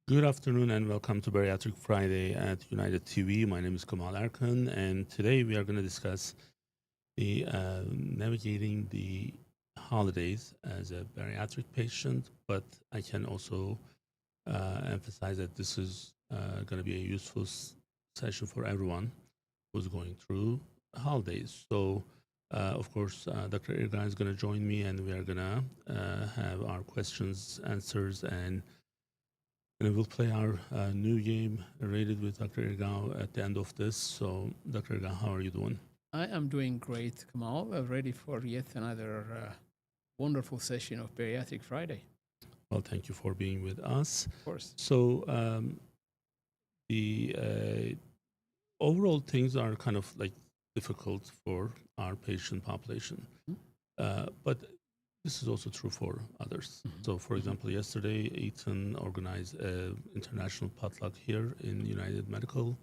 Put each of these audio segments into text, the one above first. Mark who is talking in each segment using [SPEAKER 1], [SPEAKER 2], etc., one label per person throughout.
[SPEAKER 1] Good afternoon and welcome to Bariatric Friday at UnitedTV. My name is Kemal Erkan, and today we are going to discuss the navigating the holidays as a bariatric patient. But I can also emphasize that this is going to be a useful session for everyone who's going through holidays. So, of course, Dr. Irgau is going to join me, and we are going to have our questions, answers, and we'll play our new game rated with Dr. Irgau at the end of this. So, Dr. Irgau, how are you doing?
[SPEAKER 2] I am doing great, Kamal. Ready for yet another wonderful session of Bariatric Friday.
[SPEAKER 1] Well, thank you for being with us.
[SPEAKER 2] Of course.
[SPEAKER 1] So, the overall things are kind of like difficult for our patient population, but this is also true for others. So, for example, yesterday, Ethan organized an international potluck here in United Medical,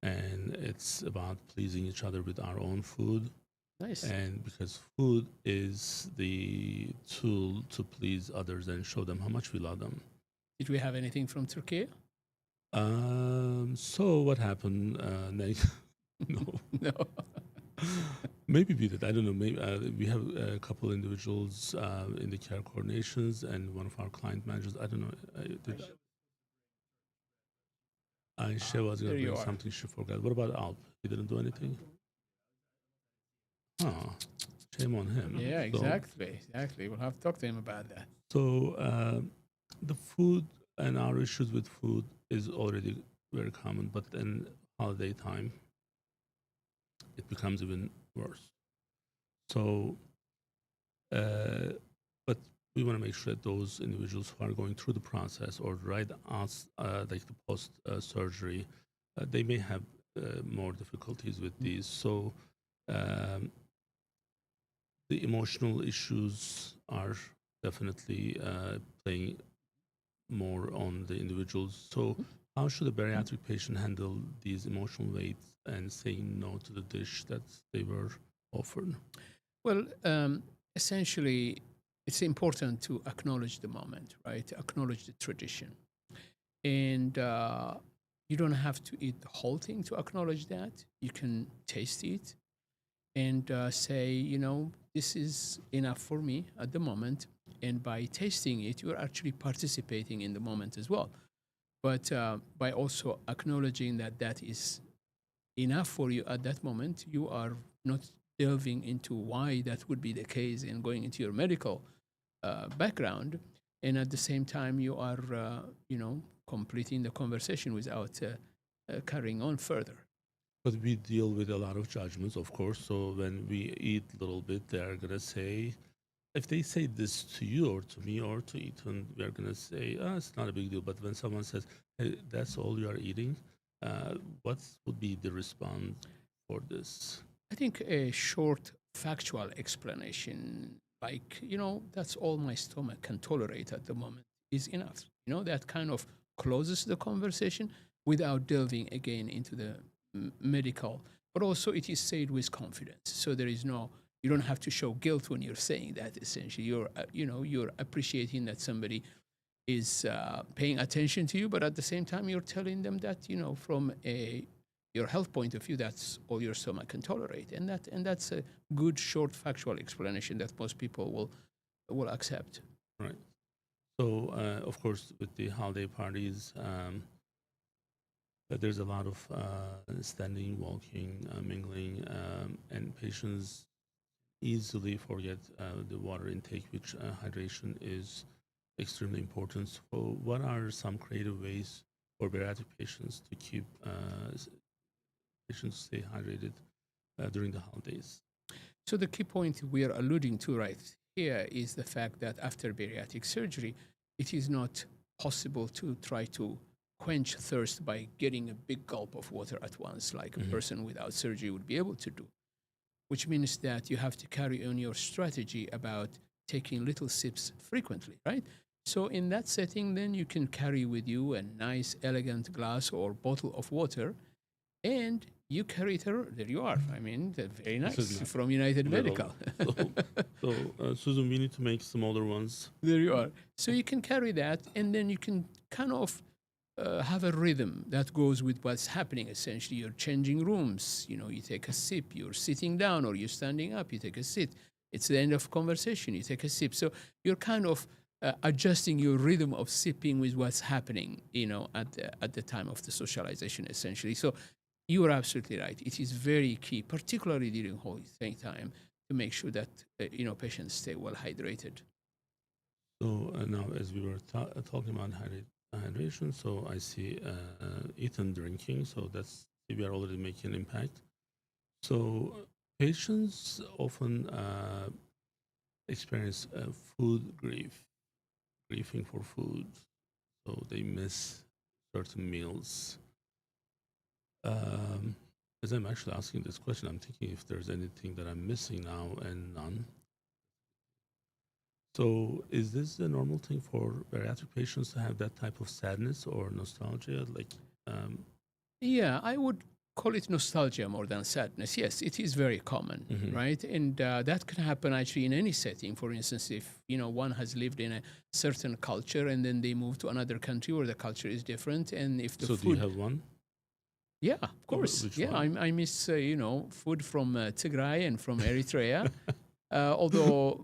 [SPEAKER 1] and it's about pleasing each other with our own food.
[SPEAKER 2] Nice.
[SPEAKER 1] And because food is the tool to please others and show them how much we love them.
[SPEAKER 2] Did we have anything from Turkey?
[SPEAKER 1] So what happened? No,
[SPEAKER 2] No.
[SPEAKER 1] maybe we did. I don't know. Maybe we have a couple individuals in the care coordinations and one of our client managers. I don't know. Aisha was going
[SPEAKER 2] There
[SPEAKER 1] to
[SPEAKER 2] you
[SPEAKER 1] bring
[SPEAKER 2] are.
[SPEAKER 1] something. She forgot. What about Alp? He didn't do anything. Oh, shame on him.
[SPEAKER 2] Yeah,
[SPEAKER 1] So-
[SPEAKER 2] exactly. Exactly. We'll have to talk to him about that.
[SPEAKER 1] So the food and our issues with food is already very common, but then holiday time, it becomes even worse. So, but we want to make sure that those individuals who are going through the process or right as like the post surgery, they may have more difficulties with these. So. The emotional issues are definitely playing more on the individuals. So, how should a bariatric patient handle these emotional weights and saying no to the dish that they were offered?
[SPEAKER 2] Well, essentially, it's important to acknowledge the moment, right? Acknowledge the tradition. And you don't have to eat the whole thing to acknowledge that. You can taste it and say, this is enough for me at the moment. And by tasting it, you're actually participating in the moment as well. But by also acknowledging that that is enough for you at that moment, you are not delving into why that would be the case and going into your medical background. And at the same time, you are, completing the conversation without carrying on further.
[SPEAKER 1] But we deal with a lot of judgments, of course. So when we eat a little bit, they're gonna say, if they say this to you or to me or to Ethan, we are gonna say, it's not a big deal. But when someone says, hey, that's all you are eating, what would be the response for this?
[SPEAKER 2] I think a short factual explanation, like, that's all my stomach can tolerate at the moment, is enough. That kind of closes the conversation without delving again into the medical. But also, it is said with confidence. So there is no, you don't have to show guilt when you're saying that. Essentially, you're appreciating that somebody is paying attention to you, but at the same time, you're telling them that, from your health point of view, that's all your stomach can tolerate, and that's a good short factual explanation that most people will accept.
[SPEAKER 1] Right. So, of course, with the holiday parties, there's a lot of standing, walking, mingling, and patients easily forget the water intake, which hydration is extremely important. So, what are some creative ways for bariatric patients to keep patients stay hydrated during the holidays?
[SPEAKER 2] So the key point we are alluding to right here is the fact that after bariatric surgery, it is not possible to try to quench thirst by getting a big gulp of water at once, like a person without surgery would be able to do, which means that you have to carry on your strategy about taking little sips frequently, right? So in that setting, then you can carry with you a nice, elegant glass or bottle of water, and you carry it around. There you are. I mean, very
[SPEAKER 1] This is
[SPEAKER 2] nice
[SPEAKER 1] not
[SPEAKER 2] from United
[SPEAKER 1] little.
[SPEAKER 2] Medical.
[SPEAKER 1] So, Susan, we need to make smaller ones.
[SPEAKER 2] There you are. So you can carry that, and then you can kind of have a rhythm that goes with what's happening. Essentially, you're changing rooms. You know, you take a sip. You're sitting down, or you're standing up. You take a sit. It's the end of conversation. You take a sip. So you're kind of adjusting your rhythm of sipping with what's happening. You know, at the time of the socialization, essentially. So you are absolutely right. It is very key, particularly during holiday time, to make sure that patients stay well hydrated.
[SPEAKER 1] So now, as we were talking about hydration, so I see Ethan drinking. So that's we are already making an impact. So patients often experience food grief, grieving for food. So they miss certain meals. Um, as I'm actually asking this question, I'm thinking if there's anything that I'm missing now and none. So, is this a normal thing for bariatric patients to have that type of sadness or nostalgia? Um,
[SPEAKER 2] Yeah, I would call it nostalgia more than sadness. Yes, it is very common,
[SPEAKER 1] mhm.
[SPEAKER 2] right? And that can happen actually in any setting. For instance, if one has lived in a certain culture and then they move to another country where the culture is different, and if the
[SPEAKER 1] So, do you
[SPEAKER 2] food,
[SPEAKER 1] have one?
[SPEAKER 2] yeah, of course,
[SPEAKER 1] Which
[SPEAKER 2] yeah,
[SPEAKER 1] one?
[SPEAKER 2] I miss food from Tigray and from Eritrea. Although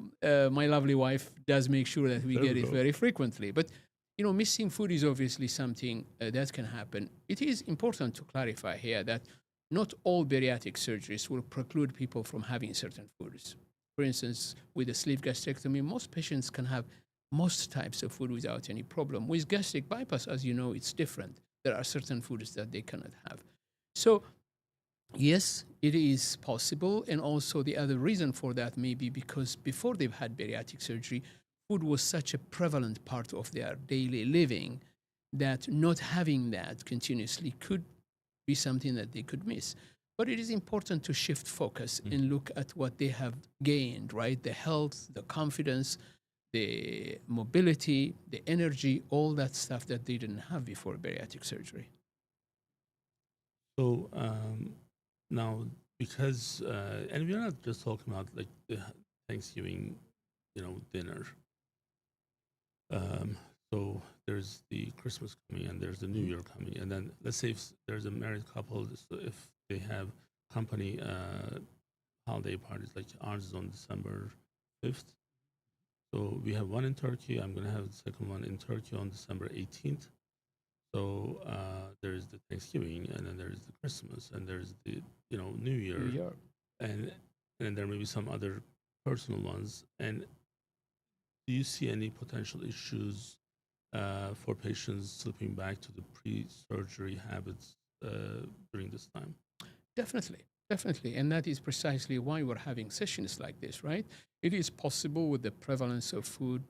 [SPEAKER 2] my lovely wife does make sure that we
[SPEAKER 1] There we
[SPEAKER 2] get it
[SPEAKER 1] go.
[SPEAKER 2] very frequently. But missing food is obviously something that can happen. It is important to clarify here that not all bariatric surgeries will preclude people from having certain foods. For instance, with a sleeve gastrectomy, most patients can have most types of food without any problem. With gastric bypass, as you know, it's different. There are certain foods that they cannot have. So yes, it is possible. And also, the other reason for that may be because before they've had bariatric surgery, food was such a prevalent part of their daily living that not having that continuously could be something that they could miss. But it is important to shift focus
[SPEAKER 1] Mhm.
[SPEAKER 2] and look at what they have gained, right? The health, the confidence, the mobility, the energy, all that stuff that they didn't have before bariatric surgery.
[SPEAKER 1] So, now because and we're not just talking about like the Thanksgiving, dinner. Um, so there's the Christmas coming and there's the New Year coming, and then let's say if there's a married couple, so if they have company holiday parties, like ours is on December 5th. So we have one in Turkey. I'm gonna have the second one in Turkey on December 18th. So there's the Thanksgiving, and then there's the Christmas, and there's the New
[SPEAKER 2] New
[SPEAKER 1] Year,
[SPEAKER 2] York.
[SPEAKER 1] and and there may be some other personal ones. And do you see any potential issues for patients slipping back to the pre-surgery habits during this time?
[SPEAKER 2] Definitely, definitely. And that is precisely why we're having sessions like this, right? It is possible with the prevalence of food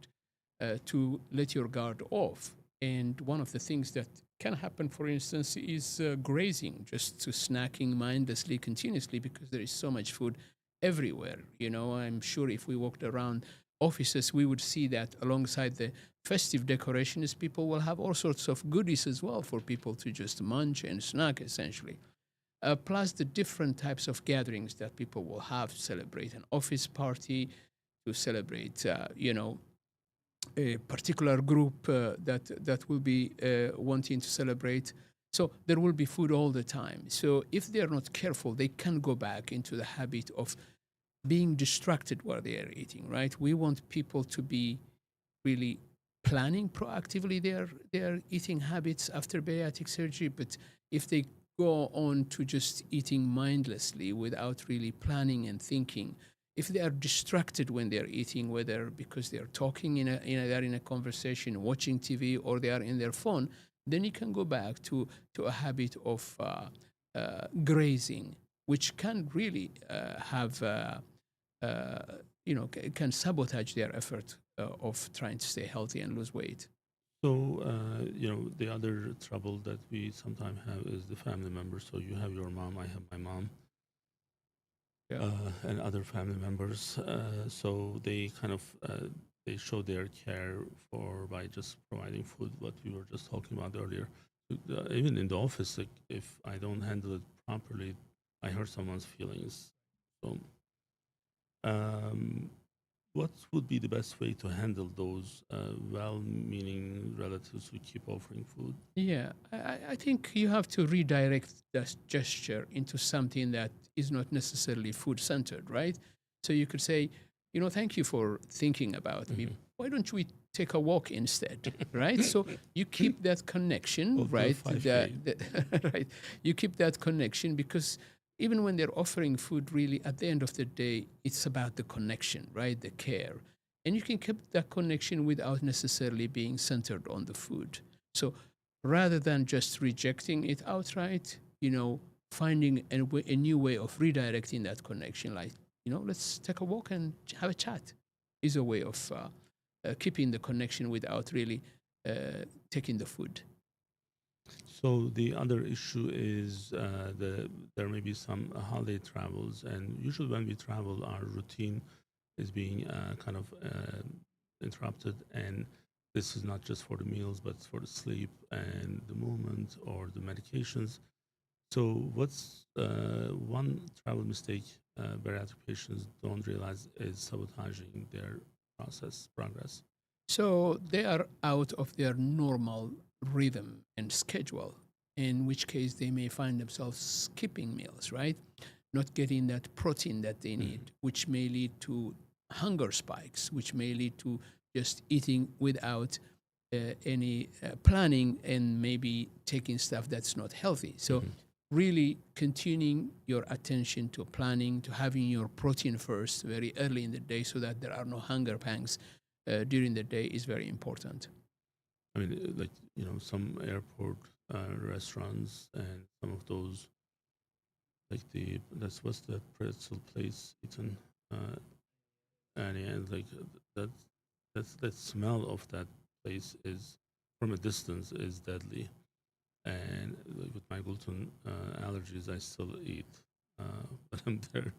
[SPEAKER 2] to let your guard off. And one of the things that can happen, for instance, is grazing, just to snacking mindlessly continuously because there is so much food everywhere. I'm sure if we walked around offices, we would see that alongside the festive decorations, people will have all sorts of goodies as well for people to just munch and snack, essentially. Plus the different types of gatherings that people will have to celebrate an office party, to celebrate, a particular group that will be wanting to celebrate. So there will be food all the time. So if they're not careful, they can go back into the habit of being distracted while they are eating. Right? We want people to be really planning proactively their eating habits after bariatric surgery. But if they go on to just eating mindlessly without really planning and thinking, if they are distracted when they're eating, whether because they're talking they're in a conversation, watching TV, or they are in their phone, then you can go back to a habit of grazing, which can really have can sabotage their effort of trying to stay healthy and lose weight.
[SPEAKER 1] So, the other trouble that we sometimes have is the family members. So you have your mom, I have my mom,
[SPEAKER 2] Yeah.
[SPEAKER 1] and other family members. So they kind of they show their care for by just providing food. What we were just talking about earlier. Even in the office, like if I don't handle it properly, I hurt someone's feelings. So, um, what would be the best way to handle those well-meaning relatives who keep offering food?
[SPEAKER 2] Yeah, I think you have to redirect that gesture into something that is not necessarily food centered, right? So you could say, thank you for thinking about me.
[SPEAKER 1] Mhm.
[SPEAKER 2] Why don't we take a walk instead, right? So you keep that connection,
[SPEAKER 1] Go for a
[SPEAKER 2] right?
[SPEAKER 1] 5K.
[SPEAKER 2] Right. You keep that connection because even when they're offering food, really, at the end of the day, it's about the connection, right? The care. And you can keep that connection without necessarily being centered on the food. So rather than just rejecting it outright, finding a new way of redirecting that connection, like, let's take a walk and have a chat, is a way of keeping the connection without really taking the food.
[SPEAKER 1] So the other issue is there may be some holiday travels, and usually when we travel, our routine is being kind of interrupted, and this is not just for the meals, but for the sleep and the movement or the medications. So, what's one travel mistake bariatric patients don't realize is sabotaging their progress?
[SPEAKER 2] So they are out of their normal rhythm and schedule, in which case they may find themselves skipping meals, right? Not getting that protein that they
[SPEAKER 1] Mhm.
[SPEAKER 2] need, which may lead to hunger spikes, which may lead to just eating without any planning and maybe taking stuff that's not healthy. So,
[SPEAKER 1] Mhm.
[SPEAKER 2] really continuing your attention to planning, to having your protein first very early in the day so that there are no hunger pangs during the day is very important.
[SPEAKER 1] I mean, like some airport restaurants and some of those, like what's the pretzel place eaten, uh, and yeah, like that that smell of that place is from a distance is deadly. And like, with my gluten allergies, I still eat when I'm there.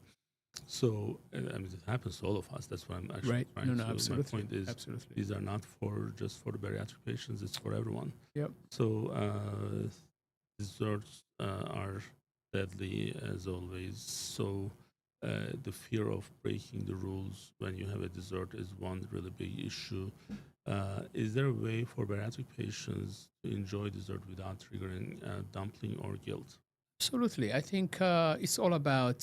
[SPEAKER 1] So I mean, it happens to all of us. That's what I'm actually
[SPEAKER 2] Right?
[SPEAKER 1] trying
[SPEAKER 2] No, no,
[SPEAKER 1] to. My
[SPEAKER 2] absolutely.
[SPEAKER 1] point is,
[SPEAKER 2] Absolutely.
[SPEAKER 1] these are not for just for the bariatric patients. It's for everyone.
[SPEAKER 2] Yep.
[SPEAKER 1] So desserts are deadly as always. So the fear of breaking the rules when you have a dessert is one really big issue. Is there a way for bariatric patients to enjoy dessert without triggering dumpling or guilt?
[SPEAKER 2] Absolutely. I think it's all about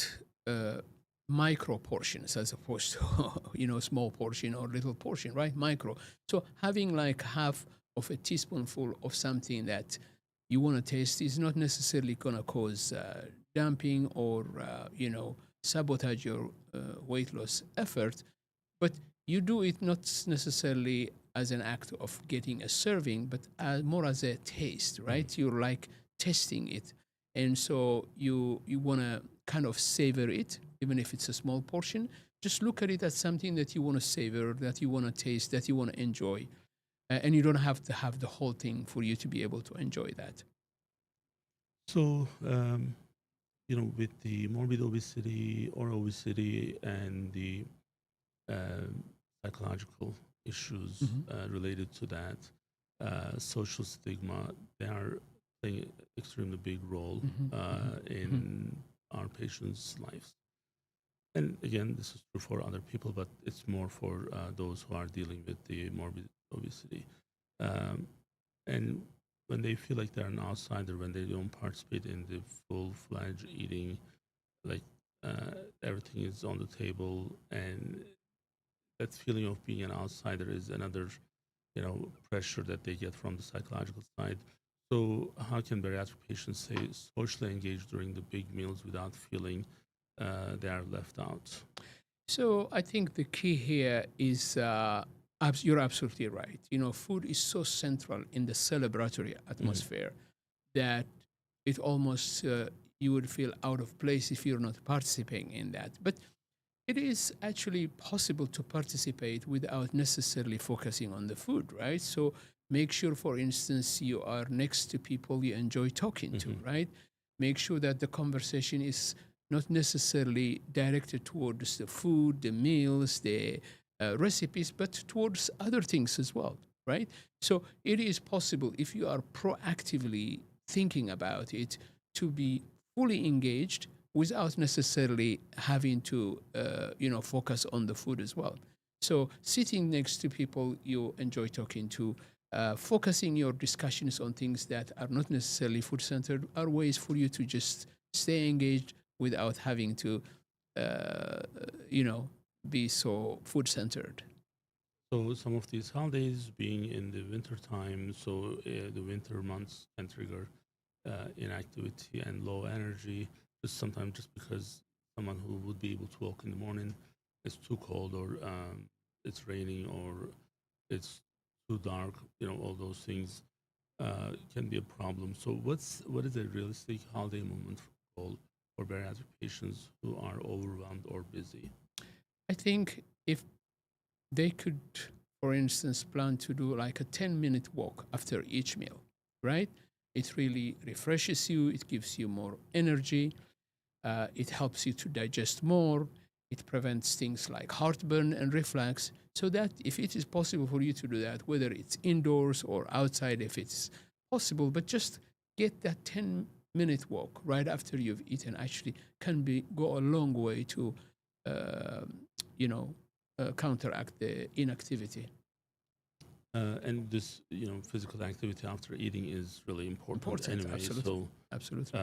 [SPEAKER 2] uh, micro portions as opposed to small portion or little portion, right? Micro. So having like half of a teaspoonful of something that you want to taste is not necessarily going to cause dumping or sabotage your weight loss effort, but you do it not necessarily as an act of getting a serving, but more as a taste,
[SPEAKER 1] Mhm.
[SPEAKER 2] right? You're like testing it, and so you want to kind of savor it, even if it's a small portion. Just look at it as something that you want to savor, that you want to taste, that you want to enjoy, and you don't have to have the whole thing for you to be able to enjoy that.
[SPEAKER 1] So, with the morbid obesity or obesity and the um psychological issues
[SPEAKER 2] Hmm.
[SPEAKER 1] related to that, social stigma, they are playing an extremely big role
[SPEAKER 2] Hmm. Hmm. Hmm.
[SPEAKER 1] in our patients' lives. And again, this is true for other people, but it's more for those who are dealing with the morbid obesity. Um, and when they feel like they're an outsider, when they don't participate in the full-fledged eating, like everything is on the table, and that feeling of being an outsider is another, pressure that they get from the psychological side. So, how can bariatric patients stay socially engaged during the big meals without feeling they are left out?
[SPEAKER 2] So I think the key here is you're absolutely right. Food is so central in the celebratory
[SPEAKER 1] Mhm.
[SPEAKER 2] atmosphere that it almost you would feel out of place if you're not participating in that. But it is actually possible to participate without necessarily focusing on the food, right? So make sure, for instance, you are next to people you enjoy talking to,
[SPEAKER 1] Mhm.
[SPEAKER 2] right? Make sure that the conversation is not necessarily directed towards the food, the meals, the recipes, but towards other things as well, right? So it is possible if you are proactively thinking about it to be fully engaged without necessarily having to, focus on the food as well. So sitting next to people you enjoy talking to, focusing your discussions on things that are not necessarily food centered are ways for you to just stay engaged without having to, uh, you know, be so food centered.
[SPEAKER 1] So some of these holidays being in the winter time, so the winter months can trigger inactivity and low energy. Just sometimes just because someone who would be able to walk in the morning, it's too cold or it's raining or it's too dark. All those things can be a problem. So what is a realistic holiday moment goal for bariatric patients who are overwhelmed or busy?
[SPEAKER 2] I think if they could, for instance, plan to do like a 10-minute walk after each meal, right? It really refreshes you, it gives you more energy, it helps you to digest more, it prevents things like heartburn and reflux. So that if it is possible for you to do that, whether it's indoors or outside, if it's possible, but just get that 10-minute walk right after you've eaten actually can go a long way to, uh, you know, counteract the inactivity.
[SPEAKER 1] And this, physical activity after eating is really important
[SPEAKER 2] Important,
[SPEAKER 1] anyway.
[SPEAKER 2] absolutely,
[SPEAKER 1] So
[SPEAKER 2] absolutely.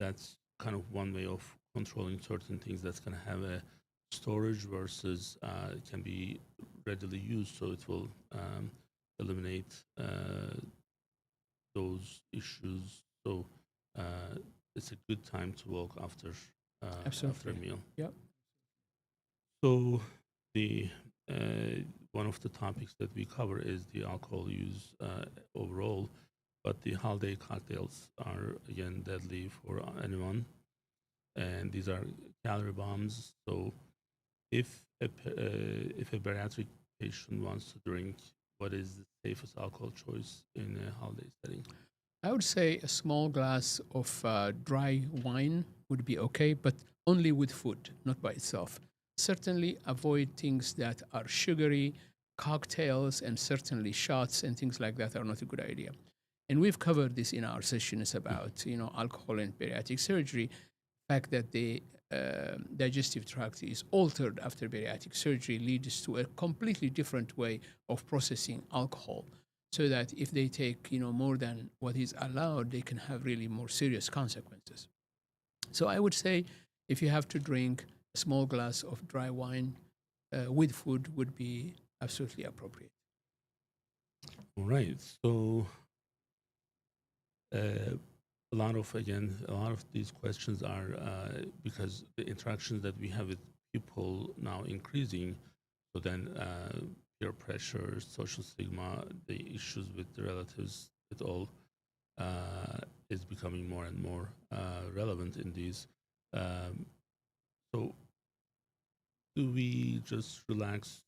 [SPEAKER 1] that's kind of one way of controlling certain things that's going to have a storage versus it can be readily used. So it will eliminate those issues. So uh, it's a good time to walk after a
[SPEAKER 2] Absolutely.
[SPEAKER 1] meal.
[SPEAKER 2] Yep.
[SPEAKER 1] So the one of the topics that we cover is the alcohol use overall, but the holiday cocktails are again deadly for anyone, and these are calorie bombs. So if a bariatric patient wants to drink, what is the safest alcohol choice in a holiday setting?
[SPEAKER 2] I would say a small glass of dry wine would be okay, but only with food, not by itself. Certainly avoid things that are sugary, cocktails, and certainly shots and things like that are not a good idea. And we've covered this in our sessions about, alcohol and bariatric surgery, fact that the digestive tract is altered after bariatric surgery leads to a completely different way of processing alcohol, so that if they take more than what is allowed, they can have really more serious consequences. So I would say if you have to drink a small glass of dry wine with food would be absolutely appropriate.
[SPEAKER 1] All right. So uh, a lot of these questions are because the interactions that we have with people now increasing. So then peer pressure, social stigma, the issues with the relatives, it all is becoming more and more relevant in these. Um, so do we just relax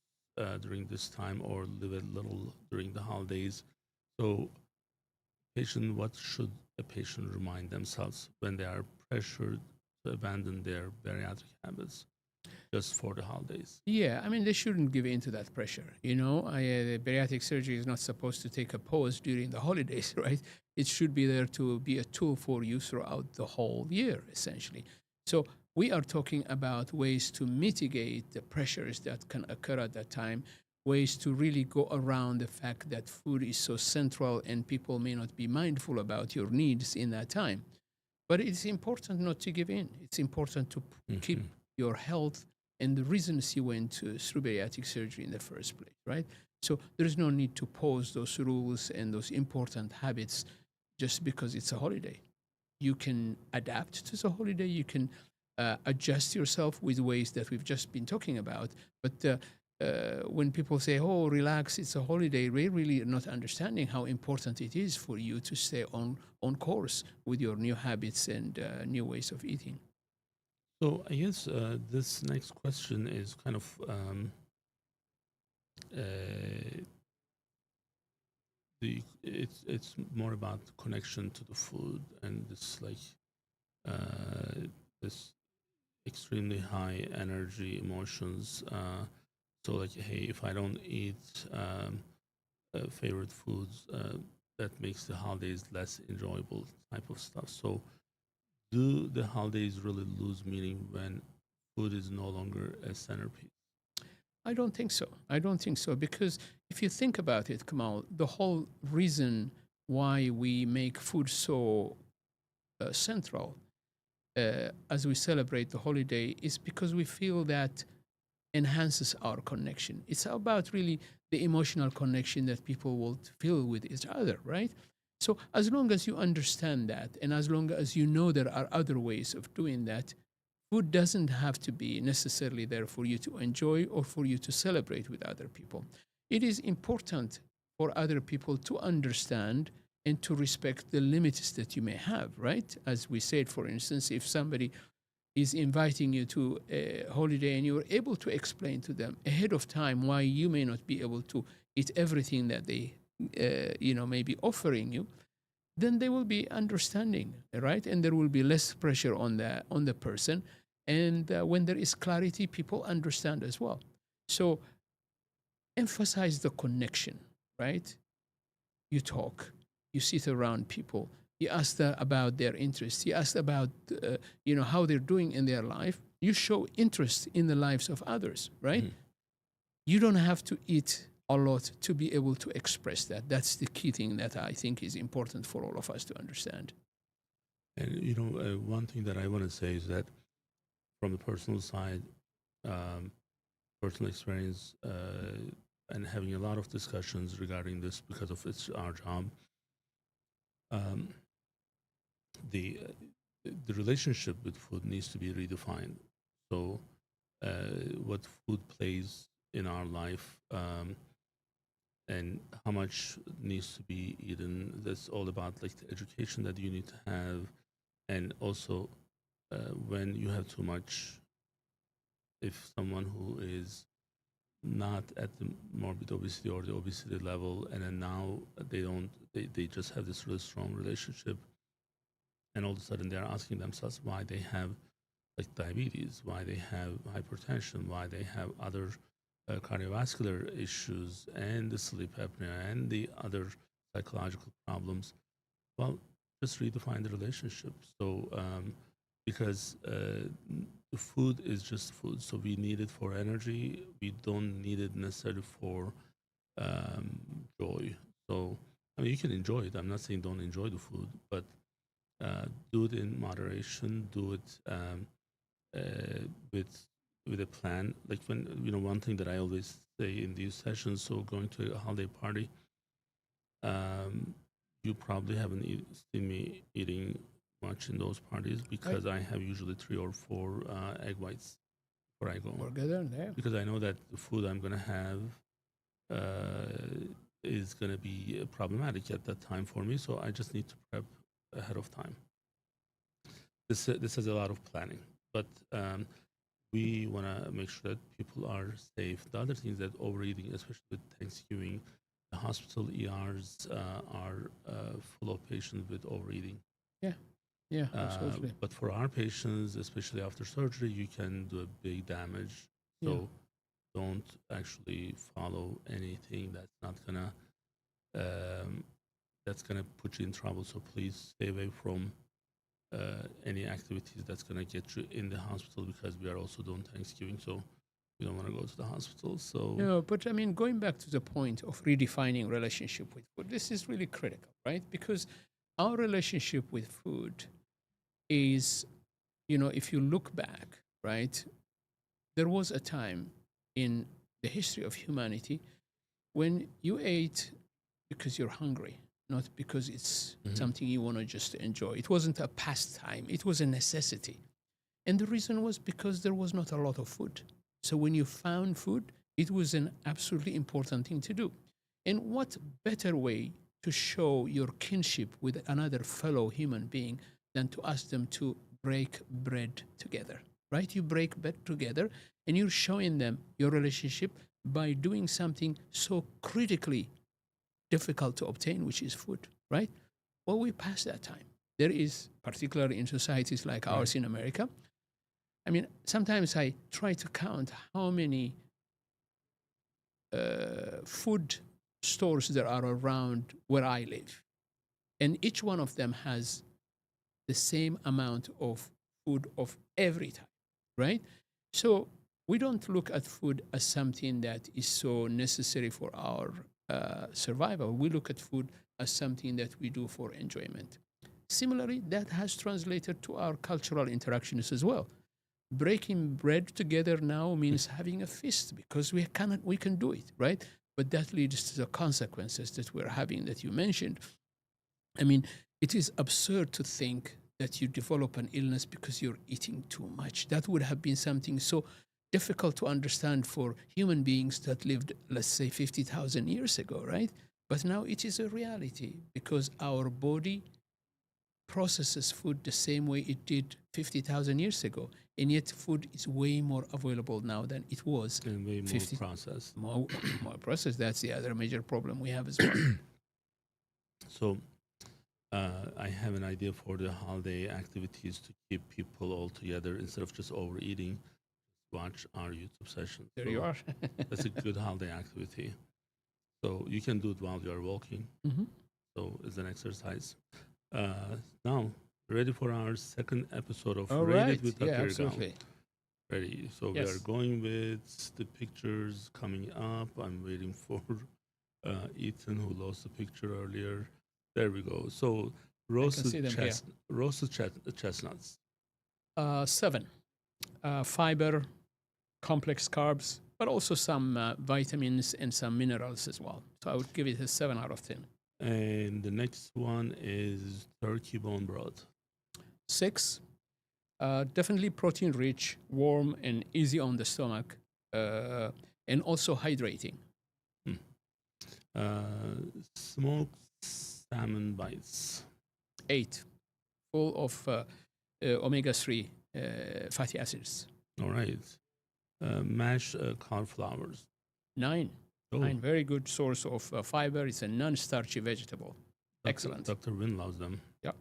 [SPEAKER 1] during this time or live a little during the holidays? So what should a patient remind themselves when they are pressured to abandon their bariatric habits just for the holidays?
[SPEAKER 2] Yeah, I mean, they shouldn't give in to that pressure. The bariatric surgery is not supposed to take a pause during the holidays, right? It should be there to be a tool for you throughout the whole year, essentially. So we are talking about ways to mitigate the pressures that can occur at that time, ways to really go around the fact that food is so central and people may not be mindful about your needs in that time. But it's important not to give in. It's important to keep
[SPEAKER 1] Mhm.
[SPEAKER 2] your health and the reasons you went through bariatric surgery in the first place, right? So there is no need to pose those rules and those important habits just because it's a holiday. You can adapt to the holiday. You can adjust yourself with ways that we've just been talking about. But when people say, "Oh, relax, it's a holiday," they really are not understanding how important it is for you to stay on course with your new habits and new ways of eating.
[SPEAKER 1] So I guess this next question is kind of uh, it's more about connection to the food and this this extremely high energy emotions. So like, hey, if I don't eat favorite foods, that makes the holidays less enjoyable type of stuff. So do the holidays really lose meaning when food is no longer a centerpiece?
[SPEAKER 2] I don't think so. I don't think so because if you think about it, Kamal, the whole reason why we make food so central as we celebrate the holiday is because we feel that enhances our connection. It's about really the emotional connection that people will feel with each other, right? So as long as you understand that, and as long as you know there are other ways of doing that, food doesn't have to be necessarily there for you to enjoy or for you to celebrate with other people. It is important for other people to understand and to respect the limits that you may have, right? As we said, for instance, if somebody is inviting you to a holiday and you're able to explain to them ahead of time why you may not be able to eat everything that they may be offering you, then they will be understanding, right? And there will be less pressure on the person. And when there is clarity, people understand as well. So emphasize the connection, right? You talk, you sit around people, you ask about their interests, you ask about how they're doing in their life. You show interest in the lives of others, right?
[SPEAKER 1] Mhm.
[SPEAKER 2] You don't have to eat a lot to be able to express that. That's the key thing that I think is important for all of us to understand.
[SPEAKER 1] And one thing that I want to say is that from the personal side, um, personal experience, and having a lot of discussions regarding this because of it's our job. Um, the relationship with food needs to be redefined. So, what food plays in our life, and how much needs to be eaten. That's all about like the education that you need to have, and also when you have too much. If someone who is not at the morbid obesity or the obesity level, and then now they just have this really strong relationship, and all of a sudden they're asking themselves why they have like diabetes, why they have hypertension, why they have other cardiovascular issues, and the sleep apnea, and the other psychological problems. Well, just redefine the relationship. So, because the food is just food, so we need it for energy. We don't need it necessarily for um, joy. So, I mean, you can enjoy it. I'm not saying don't enjoy the food, but do it in moderation. Do it uh, with a plan. Like when one thing that I always say in these sessions. So going to a holiday party, um, you probably haven't seen me eating much in those parties
[SPEAKER 2] I
[SPEAKER 1] because I have usually 3 or 4 egg whites before I go.
[SPEAKER 2] together there.
[SPEAKER 1] Because I know that the food I'm gonna have is gonna be problematic at that time for me. So I just need to prep ahead of time. This has a lot of planning, but we want to make sure that people are safe. The other thing is that overeating, especially with Thanksgiving, the hospital ERs are full of patients with overeating.
[SPEAKER 2] Yeah, yeah, absolutely.
[SPEAKER 1] But for our patients, especially after surgery, you can do a big damage.
[SPEAKER 2] Yeah.
[SPEAKER 1] So don't actually follow anything um, that's gonna put you in trouble. So please stay away from any activities that's gonna get you in the hospital because we are also doing Thanksgiving. So we don't want to go to the hospital. So
[SPEAKER 2] No, but I mean, going back to the point of redefining relationship with food, this is really critical, right? Because our relationship with food is, if you look back, right, there was a time in the history of humanity when you ate because you're hungry, not because it's
[SPEAKER 1] mhm,
[SPEAKER 2] something you want to just enjoy. It wasn't a pastime, it was a necessity. And the reason was because there was not a lot of food. So when you found food, it was an absolutely important thing to do. And what better way to show your kinship with another fellow human being than to ask them to break bread together, right? You break bread together and you're showing them your relationship by doing something so critically difficult to obtain, which is food, right? Well, we passed that time. There is, particularly in societies like
[SPEAKER 1] right.
[SPEAKER 2] ours in America, I mean, sometimes I try to count how many food stores there are around where I live. And each one of them has the same amount of food of every type, right? So we don't look at food as something that is so necessary for our survival. We look at food as something that we do for enjoyment. Similarly, that has translated to our cultural interactions as well. Breaking bread together now means having a feast because we can do it, right? But that leads to the consequences that we're having that you mentioned. I mean, it is absurd to think that you develop an illness because you're eating too much. That would have been something so difficult to understand for human beings that lived, let's say, 50,000 years ago, right? But now it is a reality because our body processes food the same way it did 50,000 years ago. And yet, food is way more available now than it was
[SPEAKER 1] And way more
[SPEAKER 2] 50
[SPEAKER 1] processed.
[SPEAKER 2] more processed. That's the other major problem we have as well.
[SPEAKER 1] So I have an idea for the holiday activities to keep people all together instead of just overeating. Watch our YouTube session.
[SPEAKER 2] There you are.
[SPEAKER 1] That's a good holiday activity. So you can do it while you are walking.
[SPEAKER 2] Mhm.
[SPEAKER 1] So it's an exercise. Now, ready for our second episode of
[SPEAKER 2] All
[SPEAKER 1] Rated
[SPEAKER 2] right.
[SPEAKER 1] with
[SPEAKER 2] Yeah,
[SPEAKER 1] Dr. Irgau.
[SPEAKER 2] absolutely.
[SPEAKER 1] Ready. So we are
[SPEAKER 2] Yes.
[SPEAKER 1] going with the pictures coming up. I'm waiting for Ethan, who lost the picture earlier. There we go. So
[SPEAKER 2] see them here.
[SPEAKER 1] roasted chestnuts.
[SPEAKER 2] 7. Fiber, complex carbs, but also some vitamins and some minerals as well. So I would give it a 7 out of 10.
[SPEAKER 1] And the next one is turkey bone broth.
[SPEAKER 2] 6. Definitely protein rich, warm, and easy on the stomach, and also hydrating.
[SPEAKER 1] Smoked salmon bites.
[SPEAKER 2] 8. Full of omega 3 fatty acids.
[SPEAKER 1] All right. Mashed cauliflowers.
[SPEAKER 2] 9.
[SPEAKER 1] Oh,
[SPEAKER 2] 9. Very good source of fiber. It's a non starchy vegetable. Excellent.
[SPEAKER 1] Dr. Wynn loves them.
[SPEAKER 2] Yeah,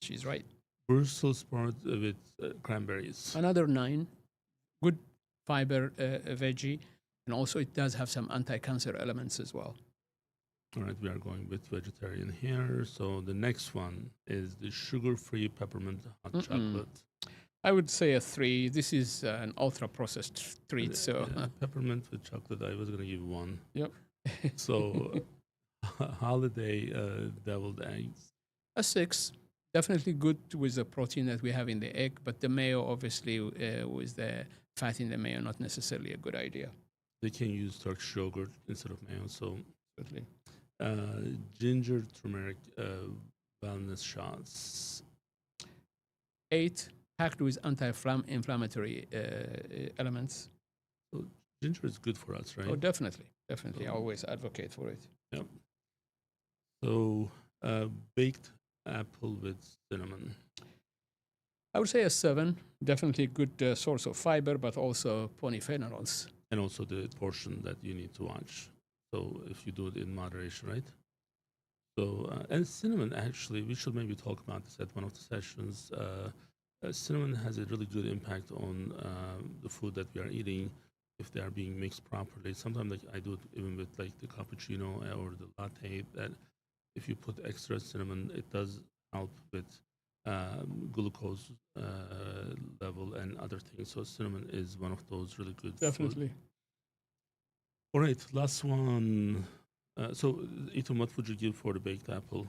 [SPEAKER 2] she's right.
[SPEAKER 1] Brussels sprout with cranberries.
[SPEAKER 2] Another 9. Good fiber veggie. And also, it does have some anti cancer elements as well.
[SPEAKER 1] All right, we are going with vegetarian here. So the next one is the sugar-free peppermint hot chocolate.
[SPEAKER 2] I would say a 3. This is an ultra processed treat. So,
[SPEAKER 1] Peppermint with chocolate, I was going to give 1.
[SPEAKER 2] yep.
[SPEAKER 1] So holiday deviled eggs.
[SPEAKER 2] A 6. Definitely good with the protein that we have in the egg, but the mayo, obviously, with the fat in the mayo, not necessarily a good idea.
[SPEAKER 1] They can use Turkish yogurt instead of mayo. So
[SPEAKER 2] Absolutely.
[SPEAKER 1] ginger turmeric wellness shots.
[SPEAKER 2] 8. Packed with anti-inflammatory elements.
[SPEAKER 1] So ginger is good for us, right?
[SPEAKER 2] Oh, definitely. Definitely. I always advocate for it.
[SPEAKER 1] Yep. So baked apple with cinnamon.
[SPEAKER 2] I would say a 7. Definitely a good source of fiber, but also polyphenols.
[SPEAKER 1] And also the portion that you need to watch. So if you do it in moderation, right? So, and cinnamon, actually, we should maybe talk about this at one of the sessions. Cinnamon has a really good impact on the food that we are eating if they are being mixed properly. Sometimes like I do it even with like the cappuccino or the latte, that if you put extra cinnamon, it does help with glucose level and other things. So cinnamon is one of those really good
[SPEAKER 2] Definitely.
[SPEAKER 1] food. All right, last one. So, Ethan, what would you give for the baked apple?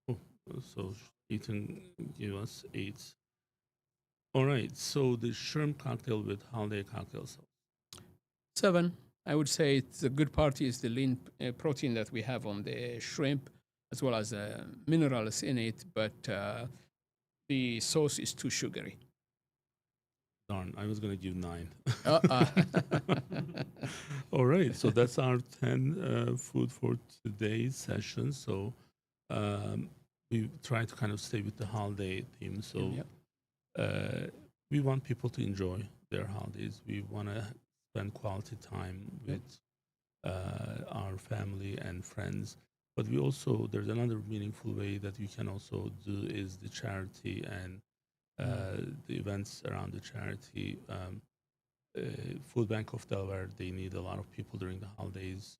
[SPEAKER 1] Oh, so Ethan gave us 8. All right, so the shrimp cocktail with holiday cocktail sauce.
[SPEAKER 2] 7. I would say it's a good part is the lean protein that we have on the shrimp, as well as minerals in it, but the sauce is too sugary.
[SPEAKER 1] Darn, I was going to give 9.
[SPEAKER 2] Uh-uh.
[SPEAKER 1] All right, so that's our 10 food for today's session. So we try to kind of stay with the holiday theme. So
[SPEAKER 2] Yep.
[SPEAKER 1] We want people to enjoy their holidays. We want to spend quality time with our family and friends. But we also, there's another meaningful way that we can also do is the charity and the events around the charity. Food Bank of Delaware, they need a lot of people during the holidays.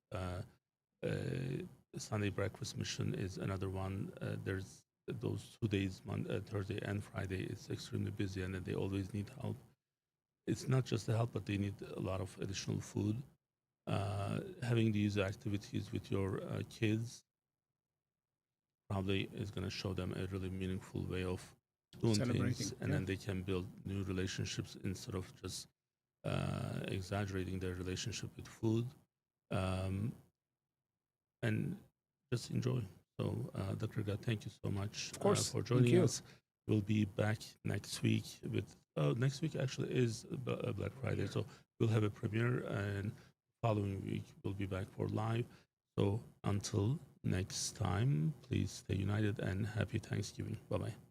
[SPEAKER 1] Sunday breakfast mission is another one. There's those 2 days, Thursday and Friday, is extremely busy, and then they always need help. It's not just the help, but they need a lot of additional food. Having these activities with your kids probably is going to show them a really meaningful way of doing
[SPEAKER 2] Celebrating.
[SPEAKER 1] things, and then they can build new relationships instead of just exaggerating their relationship with food, and just enjoy. So, Dr. Gad, thank you so much
[SPEAKER 2] Of course.
[SPEAKER 1] for
[SPEAKER 2] Thank
[SPEAKER 1] joining
[SPEAKER 2] you.
[SPEAKER 1] us. We'll be back next week with. Next week actually is Black Friday, so we'll have a premiere, and following week we'll be back for live. So until next time, please stay united and happy Thanksgiving. Bye bye.